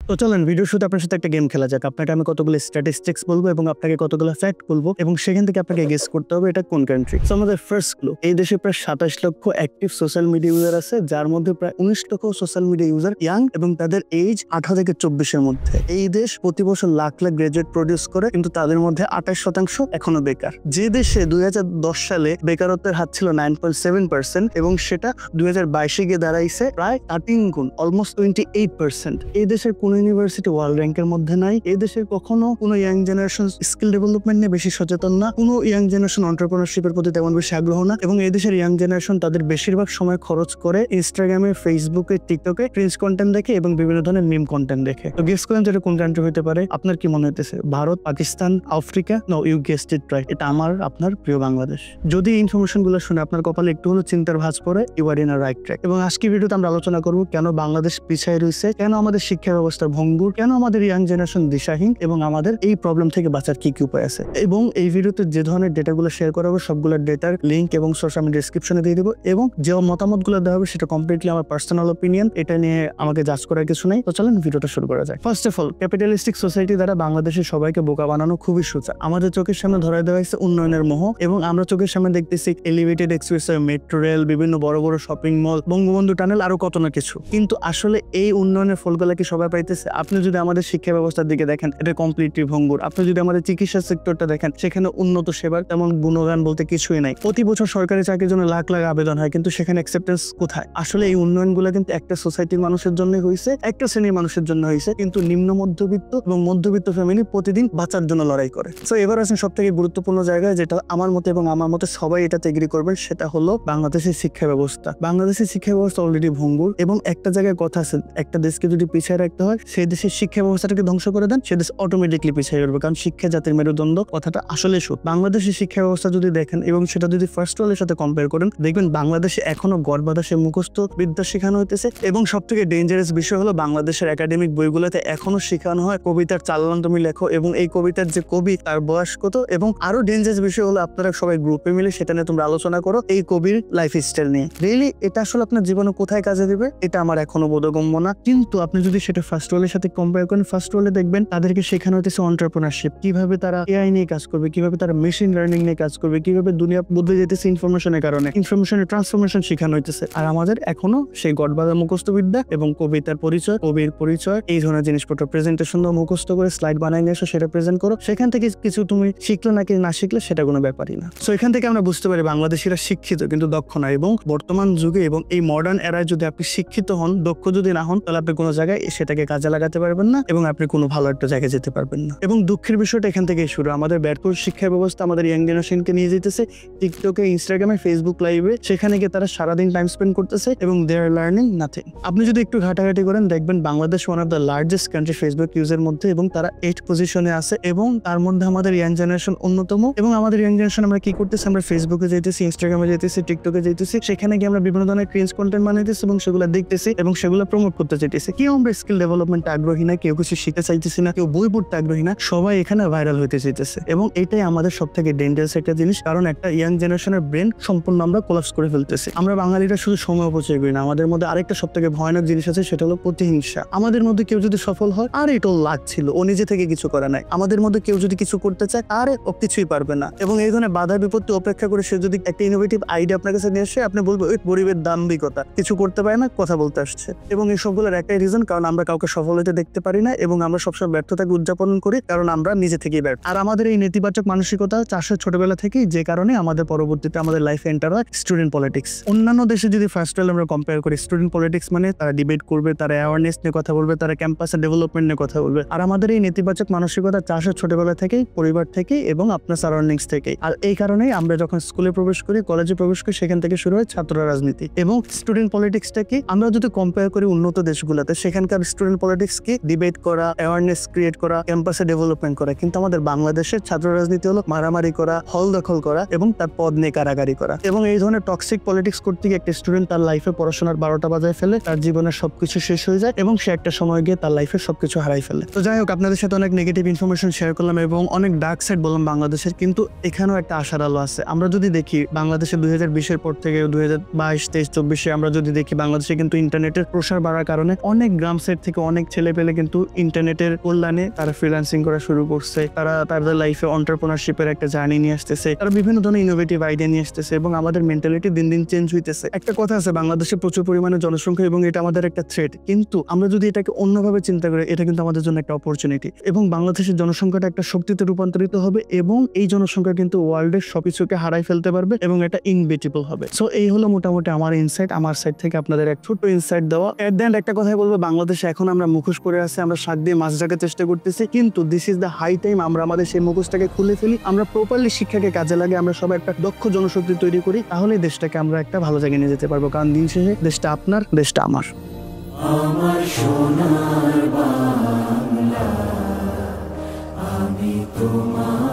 তো চলেন ভিডিও শুরুতে আপনার সাথে একটা গেম খেলা যাক। আপনাকে আমি কতগুলো স্ট্যাটিস্টিক্স বলবো এবং আপনাকে কতগুলো ফ্যাক্ট বলবো এবং সেখান থেকে আপনাকে গেস করতে হবে এটা কোন কান্ট্রি। সো আমাদের ফার্স্ট ক্লু, এই দেশে প্রায় 27 লক্ষ অ্যাক্টিভ সোশ্যাল মিডিয়া ইউজার আছে, যার মধ্যে প্রায় 19 লক্ষ সোশ্যাল মিডিয়া ইউজার ইয়াং এবং তাদের এজ 18 থেকে 24 মধ্যে। এই দেশ প্রতি বছর লাখ লাখ গ্রাজুয়েট প্রডিউস করে, কিন্তু তাদের মধ্যে 28% এখনো বেকার। যে দেশে 2010 সালে বেকারত্বের হার ছিল 9.7% এবং সেটা 2022 গিয়ে দাঁড়াইছে প্রায় 13 গুণ, অলমোস্ট 28%। এই দেশের কোন ইউনিভার্সিটি ওয়ার্ল্ড র্যাঙ্কের মধ্যে নাই। এই দেশের কখনো কোনো ইয়াং জেনারেশন স্কিল ডেভেলপমেন্ট নিয়ে বেশি সচেতন না, কোনো ইয়াং জেনারেশন এন্টারপ্রেনারশিপের প্রতি তেমন বেশি আগ্রহ না, এবং এই দেশের ইয়াং জেনারেশন তাদের বেশিরভাগ সময় খরচ করে ইনস্টাগ্রামে, ফেসবুকে, টিকটকে ক্রিঞ্জ কন্টেন্ট দেখে এবং বিভিন্ন ধরনের মিম কন্টেন্ট দেখে। তো গেস করেন যেটা কোন কান্ট্রি হতে পারে? আপনার কি মনে হইতেছে? Bharat, Pakistan, Africa? No, you guessed it right, এটা আপনার প্রিয় বাংলাদেশ। যদি এই ইনফরমেশন গুলো শুনে আপনার কপালে একটু হলো চিন্তার ভাঁজ পড়ে, you are in a right track. এবং আজকে ভিডিওতে আমরা আলোচনা করবো কেন বাংলাদেশ পিছিয়ে রয়েছে, কেন আমাদের শিক্ষা ব্যবস্থার ভঙ্গুর, কেন আমাদের ইয়াং জেনারেশন দিশাহীন, এবং আমাদের এই প্রবলেম থেকে বাঁচার কি কি উপায় আছে। এবং এই ভিডিওতে যে ধরনের ডেটাগুলো শেয়ার করা হবে সবগুলোর ডেটার লিঙ্ক এবং সোর্স আমি ডেসক্রিপশনে দিয়ে দেবো, এবং যে মতামতগুলো দেওয়া হবে সেটা কমপ্লিটলি আমার পার্সোনাল ওপিনিয়ন, এটা নিয়ে আমাকে জাজ করার কিছু নাই। তো চলেন ভিডিওটা শুরু করা যায়। First of all, capitalistic society দ্বারা বাংলাদেশের সবাইকে বোকা বানানো খুবই সোজা। আমাদের চোখের সামনে ধরায় দেওয়া হয়েছে উন্নয়নের মোহ, এবং আমরা চোখের সামনে দেখতেছি এলিভেটেড এক্সপ্রেসওয়ে, মেট্রো রেল, বিভিন্ন বড় বড় শপিং মল, বঙ্গবন্ধু টানেল, আরো কত না কিছু। কিন্তু আসলে এই উন্নয়নের ফলগুলা কি সবাই পাইতেছে? আপনি যদি আমাদের শিক্ষা ব্যবস্থার দিকে দেখেন, এটা কমপ্লিটলি ভঙ্গুর। আপনি যদি আমাদের চিকিৎসা সেক্টরটা দেখেন, সেখানে উন্নত সেবার তেমন গুণগান বলতে কিছুই নাই। প্রতি বছর সরকারি চাকরির জন্য লাখ লাখ আবেদন হয়, কিন্তু সেখানে অ্যাকসেপ্টেন্স কোথায়? আসলে এই উন্নয়নগুলো কিন্তু একটা সোসাইটির মানুষের জন্য হয়েছে, একটা শ্রেণীর মানুষের জন্য হয়েছে, কিন্তু নিম্ন মধ্যবিত্ত এবং মধ্যবিত্ত ফ্যামিলি প্রতিদিন বাঁচার জন্য লড়াই করে। তো এবার আছেন সব থেকে গুরুত্বপূর্ণ জায়গায়, যেটা আমার মতে এবং আমার মতে সবাই এটাতে এগ্রি করবেন, সেটা হলো বাংলাদেশের শিক্ষা ব্যবস্থা। বাংলাদেশের শিক্ষা ব্যবস্থা অলরেডি ভঙ্গুর, এবং একটা জায়গায় কথা আছে, একটা দেশকে যদি পিছিয়ে রাখতে হয়, সেই দেশের শিক্ষা ব্যবস্থাটাকে ধ্বংস করে দেন, সে দেশ অটোমেটিকলি পিছিয়ে যাবে, কারণ শিক্ষা জাতির মেরুদণ্ড, কথাটা আসলে সত্য। বাংলাদেশের শিক্ষা ব্যবস্থা যদি দেখেন এবং সেটা যদি ফার্স্ট ওয়ার্ল্ডের সাথে কম্পেয়ার করেন, দেখবেন বাংলাদেশে এখনো গড়বাদাসে মুখস্থ বিদ্যা শেখানো হইতেছে, এবং সব থেকে ডেঞ্জারাস বিষয় হলো বাংলাদেশের একাডেমিক বইগুলোতে এখনো শেখানো হয় কবিতার চালনা তুমি লেখো, এবং এই কবিতার যে কবি তার বয়স কত, এবং আরো ডেঞ্জারাস বিষয় হলো আপনারা সবাই গ্রুপে মিলে সেটা নিয়ে তোমরা আলোচনা করো এই কবির লাইফ স্টাইল নিয়ে। রিয়েলি এটা আসলে আপনার জীবনে কোথায় কাজে দিবে, এটা আমার এখনো বোধগম্য না। কিন্তু আপনি যদি সেটা ফার্স্ট ওয়ার্ল্ডের সাথে কম্পেয়ার করেন, ফার্স্ট ওয়ার্ল্ডে দেখবেন তাদেরকে শেখানো হইতেছে এন্টারপ্রেনারশিপ, কিভাবে তারা এআই নিয়ে কাজ করবে, কিভাবে তারা মেশিন লার্নিং নিয়ে কাজ করবে, কিভাবে দুনিয়া বদলে যেতেছে ইনফরমেশনের কারণে, ইনফরমেশনের ট্রান্সফরমেশন শেখানো হইতেছে। আর আমাদের এখনো সেই গড়বাদা মুখস্থ বিদ্যা এবং কবিতার পরিচয়, কবির পরিচয়, এই ধরনের জিনিসপত্র প্রেজেন্টেশন মুখস্থ করে স্লাইড বানাই নিয়ে এসো, সেটা প্রেজেন্ট করো, সেখান থেকে কিছু তুমি শিখলে নাকি না শিখলে সেটা কোনো ব্যাপারই না। সো এখান থেকে আমরা বুঝতে পারি বাংলাদেশিরা শিক্ষিত কিন্তু দক্ষ না, এবং বর্তমান যুগে এবং এই মডার্ন এরায় যদি আপনি শিক্ষিত হন, দক্ষ যদি না হন, তাহলে আপনি কোনো জায়গায় সেটাকে কাজে লাগাতে পারবেন না, এবং আপনি কোনো ভালো একটা জায়গায় যেতে পারবেন না। এবং দুঃখের বিষয়টা এখান থেকে শুরু, আমাদের ব্যর্থ শিক্ষা ব্যবস্থা আমাদের ইয়াং জেনারেশনকে নিয়ে যেতেছে টিকটকে, ইনস্টাগ্রামে, ফেসবুক লাইভে, সেখানে গিয়ে তারা সারাদিন টাইম স্পেন্ড করতেছে এবং দে আর লার্নিং নাথিং। আপনি যদি একটু ঘাটাঘাটি করেন, দেখবেন Bangladesh one of the largest country Facebook ইউজের মধ্যে, এবং তারা 8 পজিশনে আছে, এবং তার মধ্যে আমাদের ইয়াং জেনারেশন অন্যতম। এবং আমাদের ইয়াং জেনারেশন আমরা কি করতেছি? আমরা ফেসবুকে যেতেছি, ইনস্টাগ্রামে যেতেছি, টিকটকে যেতেছি, সেখানে গিয়ে আমরা বিভিন্ন ধরনের ক্রিঞ্জ কন্টেন্ট বানাইতেছি এবং সেগুলো দেখতেছি এবং সেগুলো প্রমোট করতে চাইতেছি। কেউ আমরা স্কিল ডেভেলপমেন্টে আগ্রহী না, কেউ কিছু শিখতে চাইতেছি না, কেউ বই পড়তে আগ্রহী না, সবাই এখানে ভাইরাল হইতে চাইতেছে। এবং এটাই আমাদের সব থেকে ডেঞ্জারাস একটা জিনিস, কারণ একটা ইয়াং জেনারেশনের ব্রেন সম্পূর্ণ আমরা কোলাপস করে ফেলতেছি। আমরা বাঙালিরা শুধু সময় অপচয় করি না, আমাদের মধ্যে আরেকটা সব থেকে ভয়ানক জিনিস আছে, সেটা হলো প্রতিহিংসা। আমাদের মধ্যে কেউ যদি সফল হয়, আর এটা লাক ছিল, ও নিজে থেকে কিছু করে নাই। আমাদের মধ্যে কেউ যদি কিছু করতে চায়, আরে ও কিছুই পারবে না। এবং এই ধরনের বাধা বিপত্তি অপেক্ষা করে সে যদি একটা ইনোভেটিভ আইডিয়া আপনার কাছে নিয়ে আসে, আপনি বলবো ওই গরিবের দাম্ভিকতা, কিছু করতে পারে না, কথা বলতে আসছে। এবং এই সবগুলোর একটাই রিজন, কারণ আমরা কাউকে সফল হতে দেখতে পারি না, এবং আমরা সবসময় ব্যর্থতাকে উদযাপন করি, কারণ আমরা নিজে থেকেই ব্যর্থ। আর আমাদের এই নেতিবাচক মানসিকতা চাষে ছোটবেলা থেকেই, যে কারণে আমাদের পরবর্তীতে আমাদের লাইফে এন্টার হয় স্টুডেন্ট পলিটিক্স। অন্যান্য দেশে যদি ফার্স্ট ওয়ার্ল্ড আমরা কম্পেয়ার করি, স্টুডেন্ট পলিটিক্স মানে তারা ডিবেট করবে, তারা অ্যাওয়ারনেস নিয়ে কথা বলবে, তারা ক্যাম্পাসের ডেভেলপমেন্ট নিয়ে কথা বলবে। আর আমাদের এই নেতিবাচক মানসিকতা চাষে ছোটবেলা থেকেই, পরিবার থেকেই এবং আপনার সারাউন্ডিংস থেকেই। আর এই কারণেই আমরা যখন স্কুলে প্রবেশ করি, কলেজে প্রবেশ করি, সেখান থেকে শুরু হয় ছাত্র রাজনীতি। এবং স্টুডেন্ট পলিটিক্সটা কি, আমরা যদি কম্পেয়ার করি উন্নত দেশগুলোতে, সেখানকার স্টুডেন্ট পলিটিক্স কি, ডিবেট করা, অ্যাওয়ারনেস ক্রিয়েট করা, ক্যাম্পাসে ডেভেলপমেন্ট করা। কিন্তু আমাদের বাংলাদেশের ছাত্র রাজনীতি হলো মারামারি করা, হল দখল করা এবং তার পদ নিয়ে কারাগারি করা। এবং এই ধরনের টক্সিক পলিটিক্স করতে গিয়ে একটা স্টুডেন্ট তার লাইফে পড়াশোনার 12টা বাজায় ফেলে, তার জীবনের সবকিছু শেষ হয়ে যায় এবং সে একটা সময় গিয়ে তার লাইফে সবকিছু হারাই ফেলে। তো যাই হোক, আপনাদের সাথে অনেক নেগেটিভ ইনফরমেশন শেয়ার করলাম এবং অনেক ডার্ক সাইড বললাম বাংলাদেশের, কিন্তু এখানেও একটা আশার আলো আছে। আমরা যদি দেখি বাংলাদেশে 2020-এর পর থেকে 2022, 23, 24-এ আমরা যদি দেখি, বাংলাদেশে কিন্তু ইন্টারনেটের প্রসার বাড়ার কারণে অনেক গ্রাম সাইড থেকে, অনেক অনেক ছেলে পেলে কিন্তু ইন্টারনেটের কল্যাণে তারা ফ্রিল্যান্সিং করা শুরু করছে, তারা তাদের লাইফে এন্টারপ্রেনারশিপের একটা জার্নি নিয়ে আসতেছে, তারা বিভিন্ন ধরনের ইনোভেটিভ আইডিয়া নিয়ে আসতেছে এবং আমাদের মেন্টালিটি দিন দিন চেঞ্জ হইতেছে। একটা কথা আছে, বাংলাদেশে প্রচুর পরিমাণে জনসংখ্যা এবং এটা আমাদের একটা থ্রেট, কিন্তু আমরা যদি এটাকে অন্যভাবে চিন্তা করি এটা কিন্তু আমাদের জন্য একটা অপরচুনিটি এবং বাংলাদেশের জনসংখ্যাটা একটা শক্তিতে রূপান্তরিত হবে এবং এই জনসংখ্যা কিন্তু ওয়ার্ল্ডের সবকিছুকে হারাই ফেলতে পারবে এবং এটা ইনবিটেবল হবে। সো এই হলো মোটামুটি আমার ইনসাইট, আমার সাইড থেকে আপনাদের এক ছোট্ট ইনসাইট দেওয়া। এট দ্য এন্ড একটা কথাই বলবো, বাংলাদেশে এখন আমরা মুখোশ পরে আছি, আমরা শাক দিয়ে মাছ ঢাকার চেষ্টা করতেছি, কিন্তু this is the high time আমরা আমাদের সেই মুখোশটাকে খুলে ফেলি, আমরা প্রপারলি শিক্ষাকে কাজে লাগে, আমরা সবাই একটা দক্ষ জনশক্তি তৈরি করি, তাহলে দেশটাকে আমরা একটা ভালো জায়গায় নিয়ে যেতে পারবো। কারণ দিন শেষে দেশটা আপনার, দেশটা আমার। আমার সোনার বাংলা, আমি তোমার।